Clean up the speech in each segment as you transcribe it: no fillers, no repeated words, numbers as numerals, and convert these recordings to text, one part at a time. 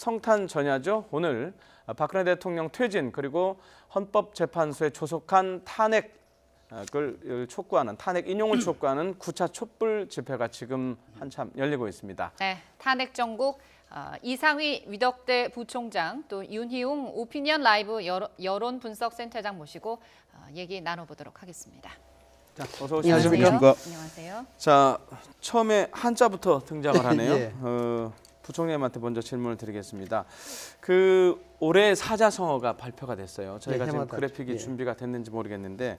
성탄 전야죠. 오늘 박근혜 대통령 퇴진 그리고 헌법재판소에 조속한 탄핵을 촉구하는 탄핵 인용을 촉구하는 9차 촛불 집회가 지금 한참 열리고 있습니다. 네, 탄핵 정국 이상휘 위덕대 부총장 또 윤희웅 오피니언 라이브 여론 분석 센터장 모시고 얘기 나눠보도록 하겠습니다. 자, 어서 오십시오. 안녕하세요. 자, 처음에 한자부터 등장을 하네요. 예. 부총장님한테 먼저 질문을 드리겠습니다. 올해 사자성어가 발표가 됐어요. 저희가 지금 그래픽이 준비가 됐는지 모르겠는데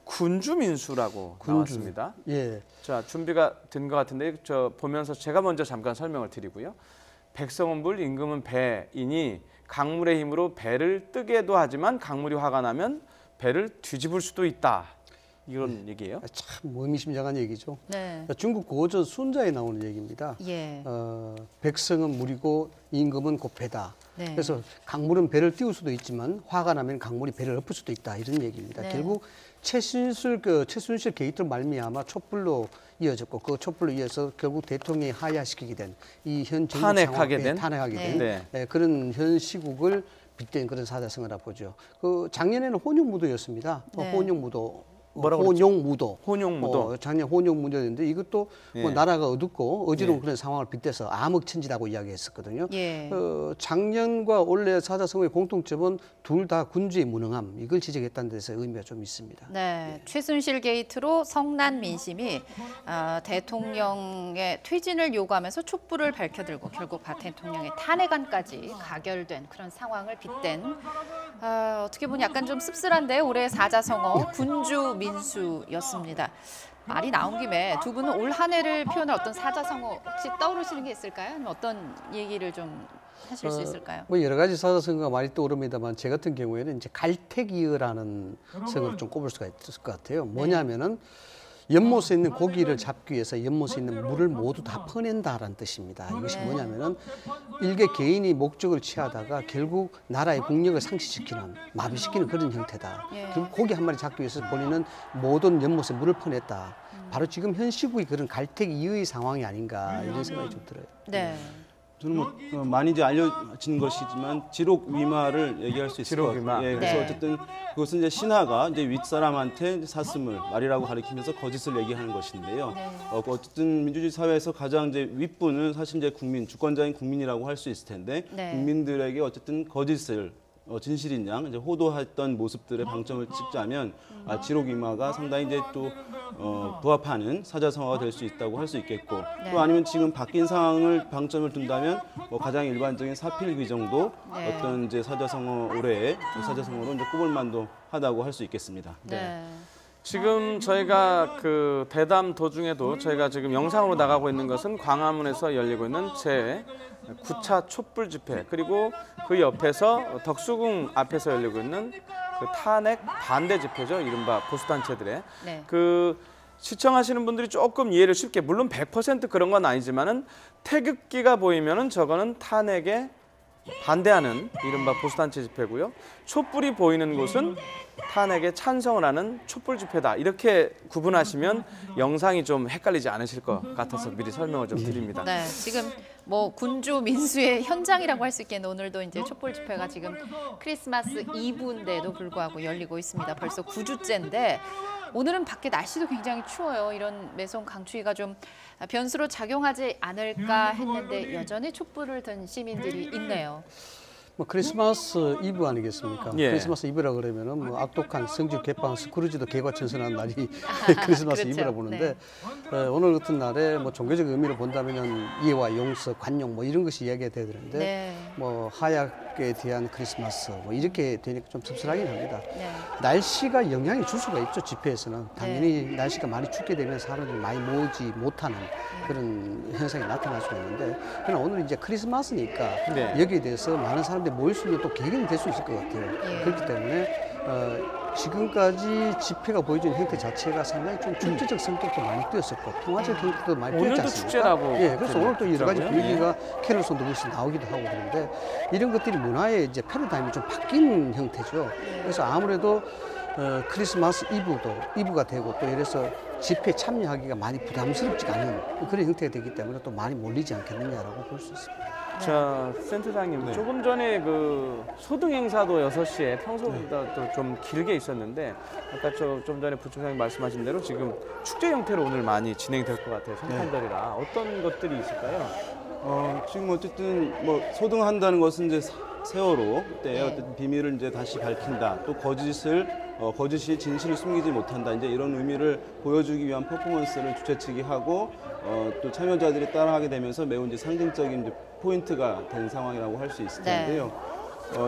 군주민수라고 나왔습니다. 예. 자, 준비가 된 것 같은데 저 보면서 제가 먼저 잠깐 설명을 드리고요. 백성은 물, 임금은 배이니 강물의 힘으로 배를 뜨게도 하지만 강물이 화가 나면 배를 뒤집을 수도 있다. 이런 얘기예요. 참 의미심장한 얘기죠. 네. 중국 고전 순자에 나오는 얘기입니다. 예. 백성은 물이고 임금은 곧 배다. 네. 그래서 강물은 배를 띄울 수도 있지만 화가 나면 강물이 배를 엎을 수도 있다. 이런 얘기입니다. 네. 결국 최순실 게이트로 말미암아 촛불로 이어졌고 그 촛불로 이어서 결국 대통령이 하야시키게 된 이 현 정부 탄핵하게 된 그런 현 시국을 빗댄 그런 사자성어라 보죠. 작년에는 혼용무도였습니다. 네. 혼용무도. 작년 혼용무도였는데 이것도 뭐 나라가 어둡고 어지러운 그런 상황을 빗대서 암흑천지라고 이야기했었거든요. 예. 작년과 올해 사자성어의 공통점은 둘 다 군주의 무능함 이걸 지적했다는 데서 의미가 좀 있습니다. 네, 최순실 게이트로 성난 민심이 대통령의 퇴진을 요구하면서 촛불을 밝혀들고 결국 박 대통령의 탄핵안까지 가결된 그런 상황을 빗댄 어떻게 보면 약간 좀 씁쓸한데 올해 사자성어 군주 민수였습니다. 말이 나온 김에 두 분은 올 한 해를 표현할 어떤 사자성어 혹시 떠오르시는 게 있을까요? 아니면 어떤 얘기를 좀 하실 수 있을까요? 뭐 여러 가지 사자성어가 많이 떠오릅니다만 제 같은 경우에는 이제 갈택이어라는 성어를 좀 꼽을 수가 있을 것 같아요. 뭐냐면은 연못에 있는 고기를 잡기 위해서 연못에 있는 물을 모두 다 퍼낸다라는 뜻입니다. 이것이 뭐냐면은 일개 개인이 목적을 취하다가 결국 나라의 국력을 상실시키는 마비시키는 그런 형태다. 결국 고기 한 마리 잡기 위해서 본인은 모든 연못에 물을 퍼냈다. 바로 지금 현 시국이 그런 갈택이의 상황이 아닌가 이런 생각이 좀 들어요. 네. 저는 많이 이제 알려진 것이지만 지록위마를 얘기할 수 있을 것 같아요. 예, 그래서 네. 어쨌든 그것은 이제 신하가 이제 윗사람한테 사슴을 말이라고 가리키면서 거짓을 얘기하는 것인데요. 네. 어쨌든 민주주의 사회에서 가장 이제 윗분은 사실 이제 국민, 주권자인 국민이라고 할 수 있을 텐데 네. 국민들에게 어쨌든 거짓을 진실인 양 이제 호도했던 모습들의 방점을 찍자면 지록위마가 상당히 이제 또 부합하는 사자성어가 될 수 있다고 할 수 있겠고 또 아니면 지금 바뀐 상황을 방점을 둔다면 가장 일반적인 사필귀 정도 어떤 이제 사자성어 올해의 사자성어로 이제 꼽을 만도 하다고 할 수 있겠습니다. 네. 지금 저희가 대담 도중에도 저희가 지금 영상으로 나가고 있는 것은 광화문에서 열리고 있는 제 9차 촛불 집회 그리고 그 옆에서 덕수궁 앞에서 열리고 있는 탄핵 반대 집회죠. 이른바 보수단체들의 네. 시청하시는 분들이 조금 이해를 쉽게 물론 100% 그런 건 아니지만은 태극기가 보이면은 저거는 탄핵에 반대하는 이른바 보수단체 집회고요. 촛불이 보이는 곳은 탄핵에 찬성을 하는 촛불 집회다. 이렇게 구분하시면 영상이 좀 헷갈리지 않으실 것 같아서 미리 설명을 좀 드립니다. 네, 지금 뭐 군주 민수의 현장이라고 할 수 있겠는데 오늘도 이제 촛불 집회가 지금 크리스마스 이브인데도 불구하고 열리고 있습니다. 벌써 9주째인데 오늘은 밖에 날씨도 굉장히 추워요. 이런 매송 강추위가 좀 변수로 작용하지 않을까 했는데 여전히 촛불을 든 시민들이 있네요. 뭐 크리스마스 이브 아니겠습니까? 예. 크리스마스 이브라 그러면은 뭐 악독한 성주 개빵 스크루지도 개과천선한 날이 크리스마스 그렇죠. 이브라 보는데 오늘 같은 날에 뭐 종교적 의미로 본다면은 이해와 용서, 관용 뭐 이런 것이 이야기가 돼야 되는데 뭐 하약에 대한 크리스마스 뭐 이렇게 되니까 좀 씁쓸하긴 합니다. 네. 날씨가 영향이 줄 수가 있죠. 집회에서는 당연히 날씨가 많이 춥게 되면 사람들이 많이 모으지 못하는 그런 현상이 나타날 수 있는데 그러나 오늘 이제 크리스마스니까 여기에 대해서 많은 사람들이 모일 수 있는 또 계기는 될 수 있을 것 같아요. 그렇기 때문에 지금까지 집회가 보여준 형태 자체가 상당히 좀 축제적 성격도 많이 띄었었고 평화적 형태도 많이 띄었지 오늘도 않습니까? 축제라고. 예, 그래서 오늘도 여러 가지 그러더라고요. 분위기가 캐롤송도 혹시 나오기도 하고 그런데 이런 것들이 문화의 이제 패러다임이 좀 바뀐 형태죠. 그래서 아무래도 크리스마스 이브가 되고 또 이래서 집회에 참여하기가 많이 부담스럽지가 않은 그런 형태가 되기 때문에 또 많이 몰리지 않겠느냐라고 볼 수 있습니다. 자, 센터장님, 네. 조금 전에 그 소등 행사도 6시에 평소보다 또 좀 길게 있었는데 아까 좀 전에 부총장님 말씀하신 대로 지금 축제 형태로 오늘 많이 진행될 것 같아요. 성탄절이라 어떤 것들이 있을까요? 지금 어쨌든 뭐 소등한다는 것은 이제 세월호 때 네. 어쨌든 비밀을 이제 다시 밝힌다. 또 거짓이 진실을 숨기지 못한다. 이제 이런 의미를 보여주기 위한 퍼포먼스를 주최 측이 하고 또 참여자들이 따라하게 되면서 매우 이제 상징적인 이제 포인트가 된 상황이라고 할 수 있을 네. 텐데요.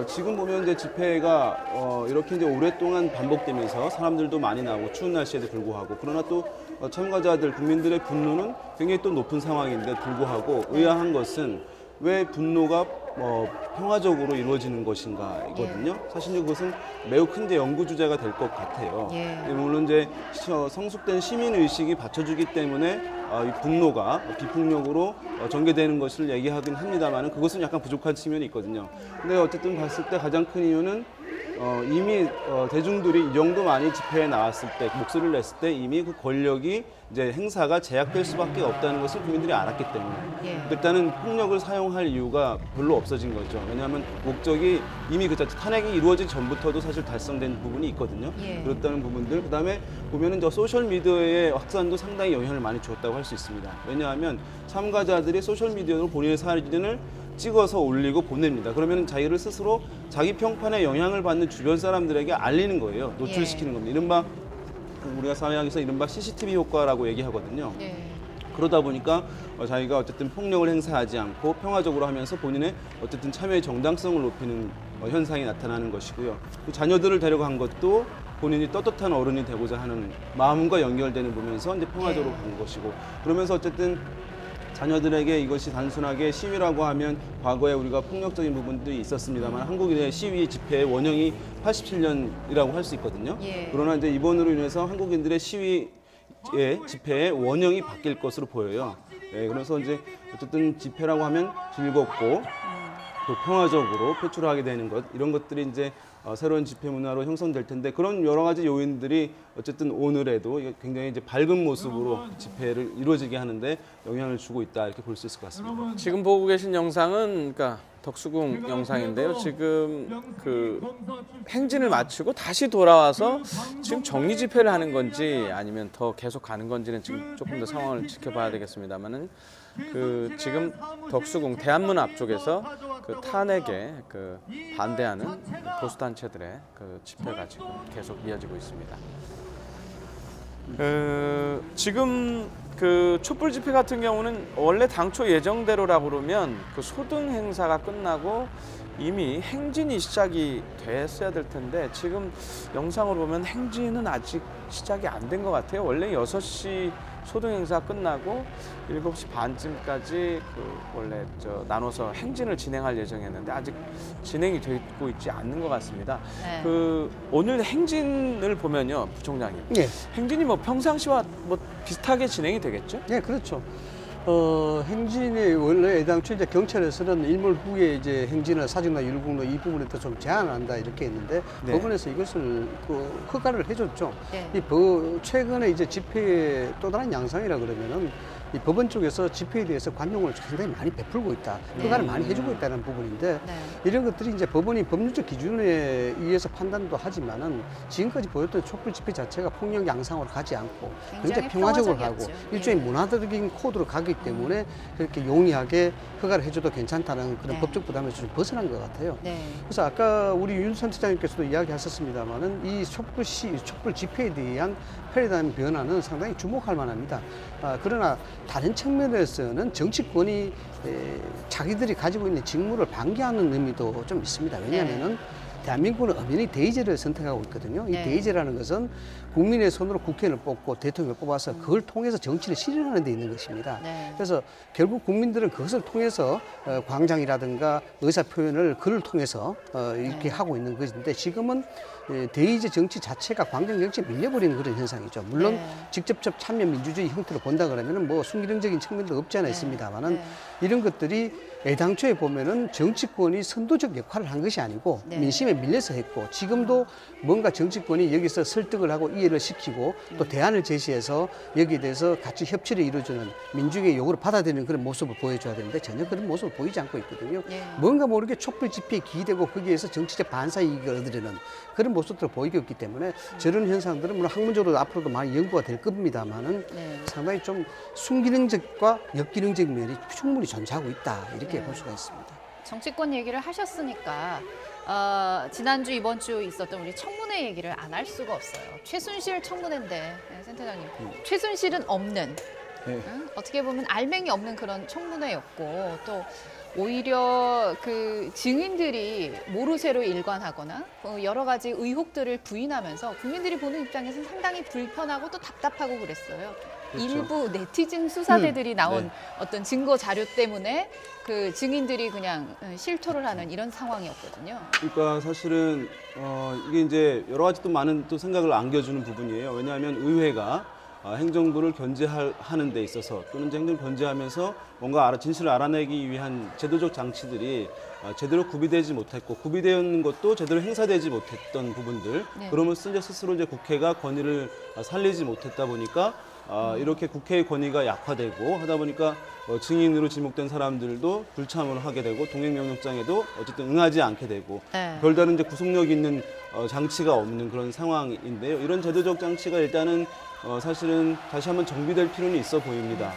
지금 보면 이제 집회가 이렇게 이제 오랫동안 반복되면서 사람들도 많이 나오고 추운 날씨에도 불구하고 그러나 또 참가자들 국민들의 분노는 굉장히 또 높은 상황인데 불구하고 의아한 것은 왜 분노가 평화적으로 이루어지는 것인가이거든요. 사실 그것은 매우 큰 이제 연구 주제가 될 것 같아요. 예. 물론 이제 성숙된 시민 의식이 받쳐주기 때문에 이 분노가 비폭력으로 전개되는 것을 얘기하긴 합니다만 그것은 약간 부족한 측면이 있거든요. 근데 어쨌든 봤을 때 가장 큰 이유는 이미 대중들이 이 정도 많이 집회에 나왔을 때 목소리를 냈을 때 이미 그 권력이 이제 행사가 제약될 수밖에 없다는 것을 국민들이 알았기 때문에 예. 일단은 폭력을 사용할 이유가 별로 없어진 거죠. 왜냐하면 목적이 이미 그 자체 탄핵이 이루어지기 전부터도 사실 달성된 부분이 있거든요. 예. 그렇다는 부분들 그다음에 보면은 저 소셜 미디어의 확산도 상당히 영향을 많이 주었다고 할 수 있습니다. 왜냐하면 참가자들이 소셜 미디어로 본인의 사진을 찍어서 올리고 보냅니다. 그러면 자기를 스스로 자기 평판에 영향을 받는 주변 사람들에게 알리는 거예요. 노출시키는 겁니다. 이른바 우리가 사회학에서 이른바 CCTV 효과라고 얘기하거든요. 예. 그러다 보니까 자기가 어쨌든 폭력을 행사하지 않고 평화적으로 하면서 본인의 어쨌든 참여의 정당성을 높이는 현상이 나타나는 것이고요. 또 자녀들을 데려간 것도 본인이 떳떳한 어른이 되고자 하는 마음과 연결되는 보면서 이제 평화적으로 예. 간 것이고 그러면서 어쨌든 자녀들에게 이것이 단순하게 시위라고 하면 과거에 우리가 폭력적인 부분들이 있었습니다만 한국인의 시위 집회의 원형이 87년이라고 할 수 있거든요. 예. 그러나 이제 이번으로 인해서 한국인들의 시위의 집회의 원형이 바뀔 것으로 보여요. 네, 그래서 이제 어쨌든 집회라고 하면 즐겁고 또 평화적으로 표출하게 되는 것 이런 것들이 이제 새로운 집회 문화로 형성될 텐데 그런 여러 가지 요인들이 어쨌든 오늘에도 굉장히 이제 밝은 모습으로 집회를 이루어지게 하는데 영향을 주고 있다 이렇게 볼 수 있을 것 같습니다. 지금 보고 계신 영상은 그러니까 덕수궁 영상인데요. 지금 그 행진을 마치고 다시 돌아와서 지금 정리 집회를 하는 건지 아니면 더 계속 가는 건지는 지금 조금 더 상황을 지켜봐야 되겠습니다만은 그 지금 덕수궁 대한문 앞쪽에서 그 탄핵에 그 반대하는 보수 단체들의 그 집회가 지금 계속 이어지고 있습니다. 지금 그 촛불 집회 같은 경우는 원래 당초 예정대로라고 그러면 그 소등 행사가 끝나고 이미 행진이 시작이 됐어야 될 텐데 지금 영상을 보면 행진은 아직 시작이 안 된 것 같아요. 원래 6시 소등 행사 끝나고 7시 반쯤까지 그 원래 나눠서 행진을 진행할 예정이었는데 아직 진행이 되고 있지 않는 것 같습니다. 네. 그 오늘 행진을 보면요, 부총장님. 예, 행진이 뭐 평상시와 뭐 비슷하게 진행이 되겠죠? 예, 그렇죠. 행진이 원래 애당초 이제 경찰에서는 일몰 후에 이제 행진을 사직로, 율곡로 이 부분에 더 좀 제한한다 이렇게 했는데 네. 법원에서 이것을 그 허가를 해줬죠. 네. 최근에 이제 집회의 또 다른 양상이라 그러면은 이 법원 쪽에서 집회에 대해서 관용을 상당히 많이 베풀고 있다, 허가를 많이 해주고 있다는 부분인데 네. 이런 것들이 이제 법원이 법률적 기준에 의해서 판단도 하지만은 지금까지 보였던 촛불 집회 자체가 폭력 양상으로 가지 않고 굉장히 평화적으로 하고 평화적이었죠. 일종의 예. 문화적인 코드로 가기 때문에 그렇게 용이하게 허가를 해줘도 괜찮다는 그런 네. 법적 부담에서 좀 벗어난 것 같아요. 네. 그래서 아까 우리 윤 선대장님께서도 이야기하셨습니다만은 이 촛불 집회에 대한 패러다임 변화는 상당히 주목할 만합니다. 그러나 다른 측면에서는 정치권이 자기들이 가지고 있는 직무를 방기하는 의미도 좀 있습니다. 왜냐하면은 대한민국은 엄연히 대의제를 선택하고 있거든요. 이 네. 대의제라는 것은 국민의 손으로 국회의원을 뽑고 대통령을 뽑아서 그걸 통해서 정치를 실현하는 데 있는 것입니다. 네. 그래서 결국 국민들은 그것을 통해서 광장이라든가 의사 표현을 그를 통해서 이렇게 하고 있는 것인데 지금은 대의제 정치 자체가 광장 정치에 밀려버리는 그런 현상이죠. 물론 네. 직접적 참여 민주주의 형태로 본다 그러면은 뭐 순기능적인 측면도 없지 않아 있습니다만은 네. 이런 것들이 애당초에 보면은 정치권이 선도적 역할을 한 것이 아니고 네. 민심에 밀려서 했고 지금도 뭔가 정치권이 여기서 설득을 하고 이해를 시키고 또 대안을 제시해서 여기에 대해서 같이 협치를 이루어주는 민중의 요구를 받아들이는 그런 모습을 보여줘야 되는데 전혀 그런 모습을 보이지 않고 있거든요. 네. 뭔가 모르게 촛불 집회에 기대고 거기에서 정치적 반사 이익을 얻으려는 그런 모습들을 보이고 있기 때문에 저런 현상들은 물론 학문적으로 앞으로도 많이 연구가 될 겁니다만은 네. 상당히 좀 순기능적과 역기능적 면이 충분히 존재하고 있다 이렇게 볼 수가 있습니다. 정치권 얘기를 하셨으니까 지난주 이번 주 있었던 우리 청문회 얘기를 안 할 수가 없어요. 최순실 청문회인데 네, 센터장님 최순실은 없는 응? 어떻게 보면 알맹이 없는 그런 청문회였고 또 오히려 그 증인들이 모르쇠로 일관하거나 여러 가지 의혹들을 부인하면서 국민들이 보는 입장에서는 상당히 불편하고 또 답답하고 그랬어요. 그렇죠. 일부 네티즌 수사대들이 나온 네. 어떤 증거 자료 때문에 그 증인들이 그냥 실토를 하는 이런 상황이었거든요. 그러니까 사실은 이게 이제 여러 가지 또 많은 또 생각을 안겨주는 부분이에요. 왜냐하면 의회가 행정부를 견제하는 데 있어서 또는 행정을 견제하면서 뭔가 진실을 알아내기 위한 제도적 장치들이 제대로 구비되지 못했고 구비되는 것도 제대로 행사되지 못했던 부분들 네. 그러면서 이제 스스로 이제 국회가 권위를 살리지 못했다 보니까 이렇게 국회의 권위가 약화되고 하다 보니까 증인으로 지목된 사람들도 불참을 하게 되고 동행명령장에도 어쨌든 응하지 않게 되고 네. 별다른 이제 구속력 있는 장치가 없는 그런 상황인데요. 이런 제도적 장치가 일단은 사실은 다시 한번 정비될 필요는 있어 보입니다.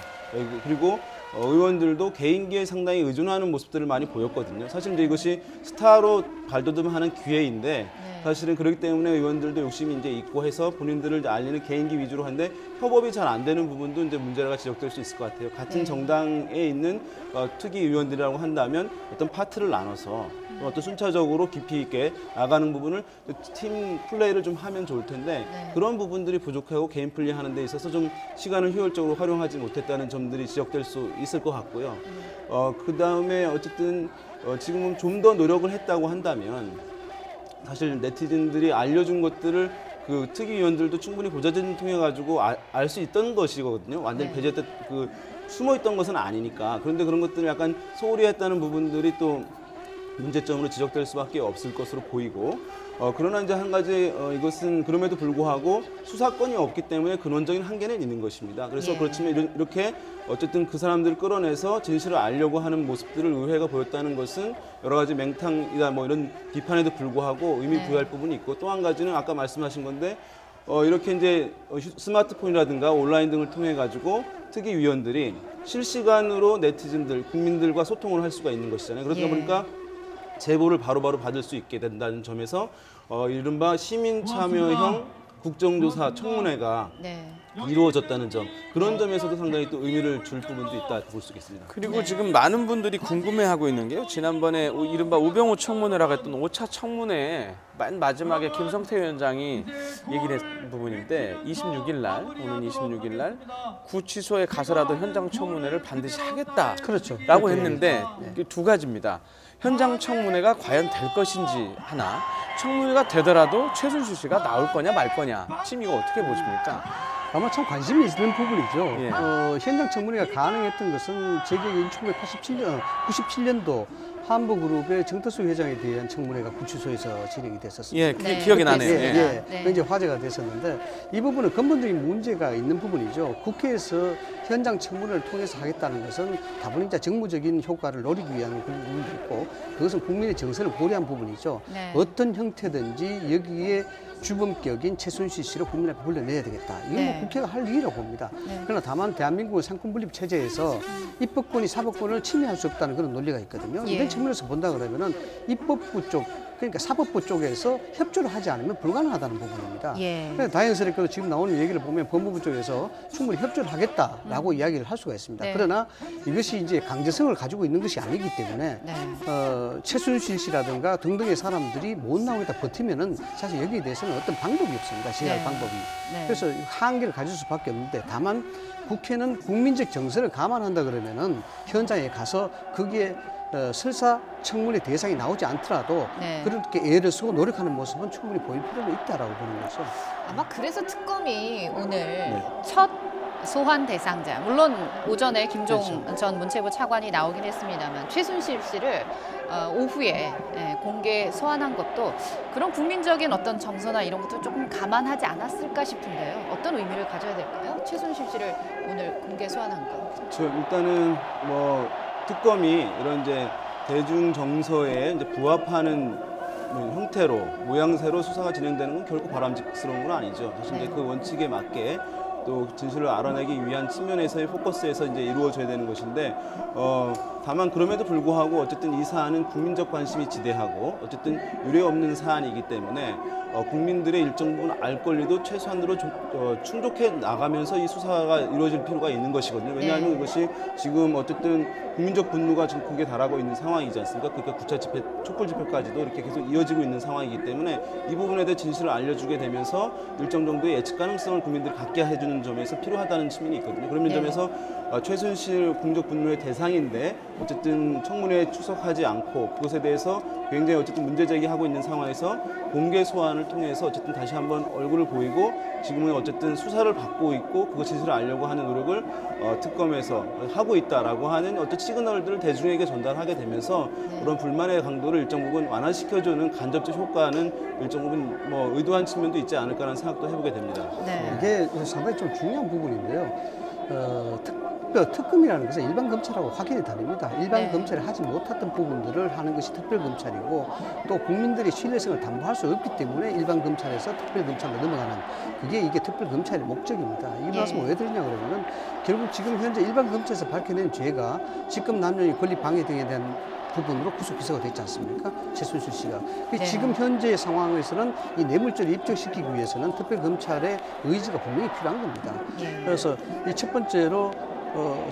그리고 의원들도 개인기에 상당히 의존하는 모습들을 많이 보였거든요. 사실 이제 이것이 스타로 발돋움하는 기회인데 사실은 그렇기 때문에 의원들도 욕심이 이제 있고 해서 본인들을 알리는 개인기 위주로 하는데 협업이 잘 안 되는 부분도 이제 문제가 지적될 수 있을 것 같아요. 같은 정당에 있는 특위 의원들이라고 한다면 어떤 파트를 나눠서 어떤 순차적으로 깊이 있게 나가는 부분을 팀 플레이를 좀 하면 좋을 텐데 그런 부분들이 부족하고 개인 플레이 하는 데 있어서 좀 시간을 효율적으로 활용하지 못했다는 점들이 지적될 수 있을 것 같고요. 그 다음에 어쨌든 지금은 좀 더 노력을 했다고 한다면 사실 네티즌들이 알려준 것들을 그 특위위원들도 충분히 고자질을 통해 가지고 알 수 있던 것이거든요. 완전히 배제했던 그 숨어 있던 것은 아니니까. 그런데 그런 것들을 약간 소홀히 했다는 부분들이 또 문제점으로 지적될 수밖에 없을 것으로 보이고 그러나 이제 한 가지 이것은 그럼에도 불구하고 수사권이 없기 때문에 근원적인 한계는 있는 것입니다. 그래서 그렇지만 이렇게 어쨌든 그 사람들을 끌어내서 진실을 알려고 하는 모습들을 의회가 보였다는 것은 여러 가지 맹탕이다 뭐 이런 비판에도 불구하고 의미 부여할 부분이 있고 또 한 가지는 아까 말씀하신 건데 이렇게 이제 스마트폰이라든가 온라인 등을 통해 가지고 특위위원들이 실시간으로 네티즌들 국민들과 소통을 할 수가 있는 것이잖아요. 그러다 보니까 제보를 바로바로 받을 수 있게 된다는 점에서 이른바 시민 참여형 국정조사 청문회가 이루어졌다는 점 그런 점에서도 상당히 또 의미를 줄 부분도 있다 볼 수 있겠습니다. 그리고 지금 많은 분들이 궁금해하고 있는 게요. 지난번에 이른바 우병우 청문회라고 했던 5차 청문회 맨 마지막에 김성태 위원장이 얘기를 했던 부분인데 26일 날 오는 26일 날 구치소에 가서라도 현장 청문회를 반드시 하겠다라고 그렇죠. 했는데 두 가지입니다. 현장 청문회가 과연 될 것인지 하나, 청문회가 되더라도 최순실 씨가 나올 거냐 말 거냐, 지금 이거 어떻게 보십니까? 아마 참 관심이 있는 부분이죠. 예. 현장 청문회가 가능했던 것은 제 기억에 1997년도 한보그룹의 정태수 회장에 대한 청문회가 구치소에서 진행이 됐었습니다. 예, 그게 기억이 나네요. 예. 굉장히 화제가 됐었는데 이 부분은 근본적인 문제가 있는 부분이죠. 국회에서 현장 청문회를 통해서 하겠다는 것은 다분히 정무적인 효과를 노리기 위한 그런 부분도 있고 그것은 국민의 정서를 고려한 부분이죠. 어떤 형태든지 여기에 주범격인 최순실 씨를 국민 앞에 불러내야 되겠다. 이건 뭐 국회가 할 일이라고 봅니다. 그러나 다만 대한민국의 상권분립 체제에서 입법권이 사법권을 침해할 수 없다는 그런 논리가 있거든요. 이런 측면에서 본다 그러면은 입법부 쪽 그러니까 사법부 쪽에서 협조를 하지 않으면 불가능하다는 부분입니다. 그래서 다행스럽게도 지금 나오는 얘기를 보면 법무부 쪽에서 충분히 협조를 하겠다라고 이야기를 할 수가 있습니다. 그러나 이것이 이제 강제성을 가지고 있는 것이 아니기 때문에 최순실 씨라든가 등등의 사람들이 못 나오겠다 버티면은 사실 여기에 대해서는 어떤 방법이 없습니다. 시할 방법이. 그래서 한계를 가질 수밖에 없는데 다만 국회는 국민적 정서를 감안한다 그러면은 현장에 가서 거기에 설사 청문회 대상이 나오지 않더라도 그렇게 애를 쓰고 노력하는 모습은 충분히 보일 필요가 있다라고 보는 거죠. 아마 그래서 특검이 오늘 첫 소환 대상자. 물론 오전에 김종 그렇죠. 전 문체부 차관이 나오긴 했습니다만 최순실 씨를 오후에 공개 소환한 것도 그런 국민적인 어떤 정서나 이런 것도 조금 감안하지 않았을까 싶은데요. 어떤 의미를 가져야 될까요? 최순실 씨를 오늘 공개 소환한 거. 일단은 뭐 특검이 이런 이제 대중 정서에 이제 부합하는 형태로 모양새로 수사가 진행되는 건 결코 바람직스러운 건 아니죠. 사실 이제 그 원칙에 맞게 또 진실을 알아내기 위한 측면에서의 포커스에서 이제 이루어져야 되는 것인데 다만 그럼에도 불구하고 어쨌든 이 사안은 국민적 관심이 지대하고 어쨌든 유례 없는 사안이기 때문에 국민들의 일정 부분 알 권리도 최소한으로 충족해 나가면서 이 수사가 이루어질 필요가 있는 것이거든요. 왜냐하면 네. 이것이 지금 어쨌든 국민적 분노가 지금 크게 달하고 있는 상황이지 않습니까? 그러니까 구차 집회, 촛불 집회까지도 이렇게 계속 이어지고 있는 상황이기 때문에 이 부분에 대해 진실을 알려주게 되면서 일정 정도의 예측 가능성을 국민들이 갖게 해주는 점에서 필요하다는 측면이 있거든요. 그런 네. 점에서 최순실 국민적 분노의 대상인데 어쨌든 청문회에 출석하지 않고 그것에 대해서 굉장히 어쨌든 문제 제기하고 있는 상황에서 공개 소환을 통해서 어쨌든 다시 한번 얼굴을 보이고 지금은 어쨌든 수사를 받고 있고 그것 진실을 알려고 하는 노력을 특검에서 하고 있다라고 하는 어떤 시그널들을 대중에게 전달하게 되면서 그런 불만의 강도를 일정 부분 완화시켜주는 간접적 효과는 일정 부분 뭐 의도한 측면도 있지 않을까라는 생각도 해보게 됩니다. 네. 이게 상당히 좀 중요한 부분인데요. 특검이라는 것은 일반 검찰하고 확연히 다릅니다. 일반 네. 검찰이 하지 못했던 부분들을 하는 것이 특별검찰이고 또 국민들의 신뢰성을 담보할 수 없기 때문에 일반 검찰에서 특별검찰로 넘어가는 이게 특별검찰의 목적입니다. 이 예. 말씀을 왜 드리냐 그러면은 결국 지금 현재 일반 검찰에서 밝혀낸 죄가 직권 남용의 권리 방해 등에 대한 부분으로 구속 기소가 됐지 않습니까? 최순실 씨가. 네. 지금 현재 상황에서는 이 뇌물죄를 입증시키기 위해서는 특별검찰의 의지가 분명히 필요한 겁니다. 예. 그래서 이 첫 번째로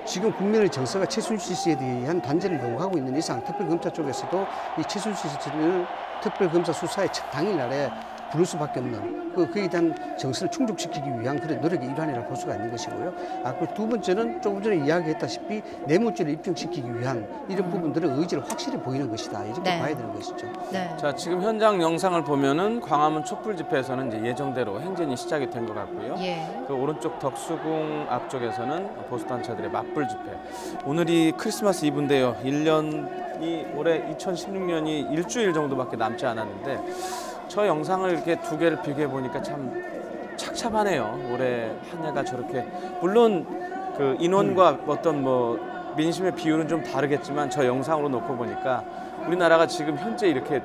지금 국민의 정서가 최순실 씨에 대한 단죄를 요구하고 있는 이상 특별검찰 쪽에서도 이 최순실 씨를 특별검사 수사의 첫 당일날에 부를 수밖에 없는 그에 대한 정서를 충족시키기 위한 그런 노력의 일환이라고 볼 수가 있는 것이고요. 그리고 두 번째는 조금 전에 이야기했다시피 뇌물죄를 입증시키기 위한 이런 부분들의 의지를 확실히 보이는 것이다. 이렇게 네. 봐야 되는 것이죠. 네. 자, 지금 현장 영상을 보면은 광화문 촛불 집회에서는 이제 예정대로 행진이 시작이 된 것 같고요. 예. 그 오른쪽 덕수궁 앞쪽에서는 보수단체들의 맞불 집회. 오늘이 크리스마스 이브인데요. 1년이 올해 2016년이 일주일 정도밖에 남지 않았는데 저 영상을 이렇게 두 개를 비교해 보니까 참 착잡하네요. 올해 한 해가 저렇게 물론 그 인원과 어떤 뭐 민심의 비율은 좀 다르겠지만 저 영상으로 놓고 보니까 우리나라가 지금 현재 이렇게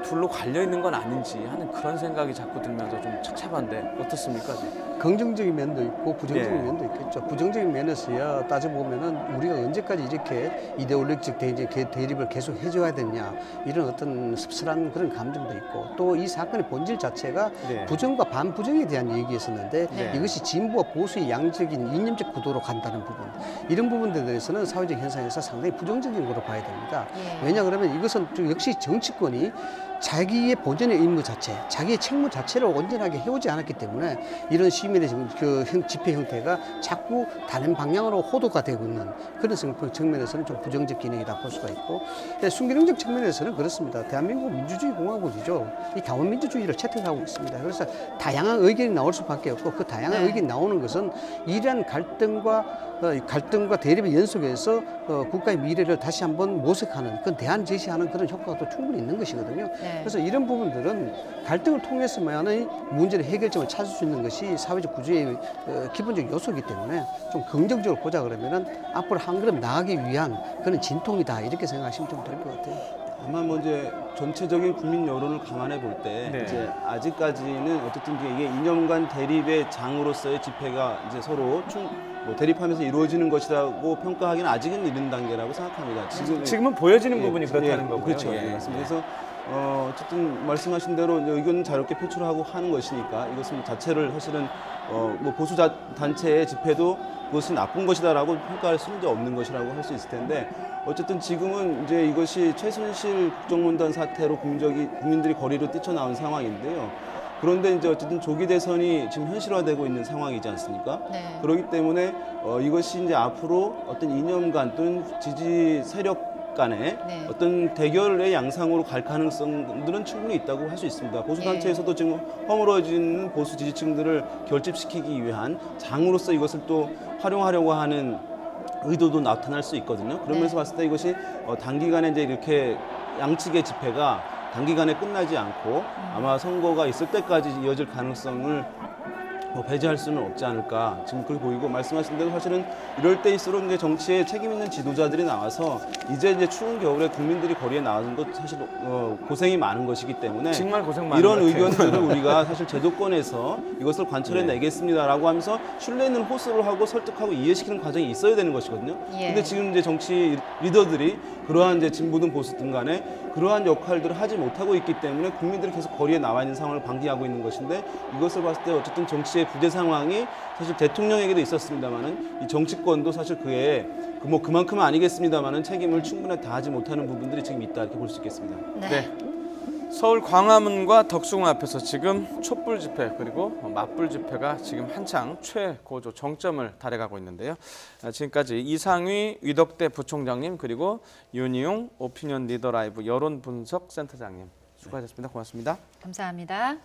둘로 갈려 있는 건 아닌지 하는 그런 생각이 자꾸 들면서 좀 착잡한데 어떻습니까? 긍정적인 면도 있고 부정적인 네. 면도 있겠죠. 부정적인 면에서야 따져보면은 우리가 언제까지 이렇게 이데올로기적 대립을 계속 해줘야 되냐 이런 어떤 씁쓸한 그런 감정도 있고 또 이 사건의 본질 자체가 네. 부정과 반부정에 대한 얘기였었는데 네. 이것이 진보와 보수의 양적인 이념적 구도로 간다는 부분 이런 부분들에 대해서는 사회적 현상에서 상당히 부정적인 거로 봐야 됩니다. 예. 왜냐 그러면 이것은 좀 역시 정치권이 자기의 본연의 임무 자체, 자기의 책무 자체를 온전하게 해오지 않았기 때문에 이런 시민의 집회 형태가 자꾸 다른 방향으로 호도가 되고 있는 그런 측면에서는 좀 부정적 기능이다 볼 수가 있고 순기능적 측면에서는 그렇습니다. 대한민국 민주주의 공화국이죠. 이 다원민주주의를 채택하고 있습니다. 그래서 다양한 의견이 나올 수밖에 없고 그 다양한 네. 의견이 나오는 것은 이러한 갈등과 대립의 연속에서 국가의 미래를 다시 한번 모색하는 그 대안 제시하는 그런 효과가 또 충분히 있는 것이거든요. 네. 그래서 이런 부분들은 갈등을 통해서만의 문제의 해결점을 찾을 수 있는 것이 사회적 구조의 기본적 요소이기 때문에 좀 긍정적으로 보자 그러면은 앞으로 한 걸음 나아가기 위한 그런 진통이다 이렇게 생각하시면 좀 될 것 같아요. 아마 뭐 이제 전체적인 국민 여론을 감안해 볼 때 네. 이제 아직까지는 어쨌든 이게 이념간 대립의 장으로서의 집회가 이제 서로 대립하면서 이루어지는 것이라고 평가하기는 아직은 이른 단계라고 생각합니다. 지금은 보여지는 예, 부분이 그렇다는 예, 거고요. 그렇죠. 예. 예, 맞습니다. 그래서 어쨌든 말씀하신 대로 의견 자유롭게 표출하고 하는 것이니까 이것은 자체를 사실은 뭐 보수 단체의 집회도 그것은 나쁜 것이다라고 평가할 수는 이제 없는 것이라고 할 수 있을 텐데 어쨌든 지금은 이제 이것이 최순실 국정농단 사태로 국민들이 거리로 뛰쳐나온 상황인데요. 그런데 이제 어쨌든 조기 대선이 지금 현실화되고 있는 상황이지 않습니까? 네. 그렇기 때문에 이것이 이제 앞으로 어떤 이념간 또는 지지 세력 간에 네. 어떤 대결의 양상으로 갈 가능성들은 충분히 있다고 할 수 있습니다. 보수 단체에서도 지금 허물어진 보수 지지층들을 결집시키기 위한 장으로서 이것을 또 활용하려고 하는 의도도 나타날 수 있거든요. 그러면서 네. 봤을 때 이것이 단기간에 이제 이렇게 양측의 집회가 단기간에 끝나지 않고 아마 선거가 있을 때까지 이어질 가능성을 배제할 수는 없지 않을까 지금 그렇게 보이고, 말씀하신 대로 사실은 이럴 때일수록 이제 정치에 책임 있는 지도자들이 나와서 이제 추운 겨울에 국민들이 거리에 나가는 것 사실 고생이 많은 것이기 때문에 정말 고생 많은 이런 것 같아요. 의견들을 우리가 사실 제도권에서 이것을 관철해 내겠습니다라고 하면서 신뢰 있는 호소를 하고 설득하고 이해시키는 과정이 있어야 되는 것이거든요. 예. 근데 지금 이제 정치 리더들이 그러한 이제 진보든 보수든 간에 그러한 역할들을 하지 못하고 있기 때문에 국민들이 계속 거리에 나와 있는 상황을 방기하고 있는 것인데, 이것을 봤을 때 어쨌든 정치의 부재 상황이 사실 대통령에게도 있었습니다만은 이 정치권도 사실 그에 그만큼은 아니겠습니다만은 책임을 충분히 다하지 못하는 부분들이 지금 있다, 이렇게 볼 수 있겠습니다. 네. 서울 광화문과 덕수궁 앞에서 지금 촛불 집회 그리고 맞불 집회가 지금 한창 최고조 정점을 달해가고 있는데요. 지금까지 이상휘 위덕대 부총장님 그리고 윤희용 오피니언 리더 라이브 여론 분석 센터장님 수고하셨습니다. 고맙습니다. 감사합니다.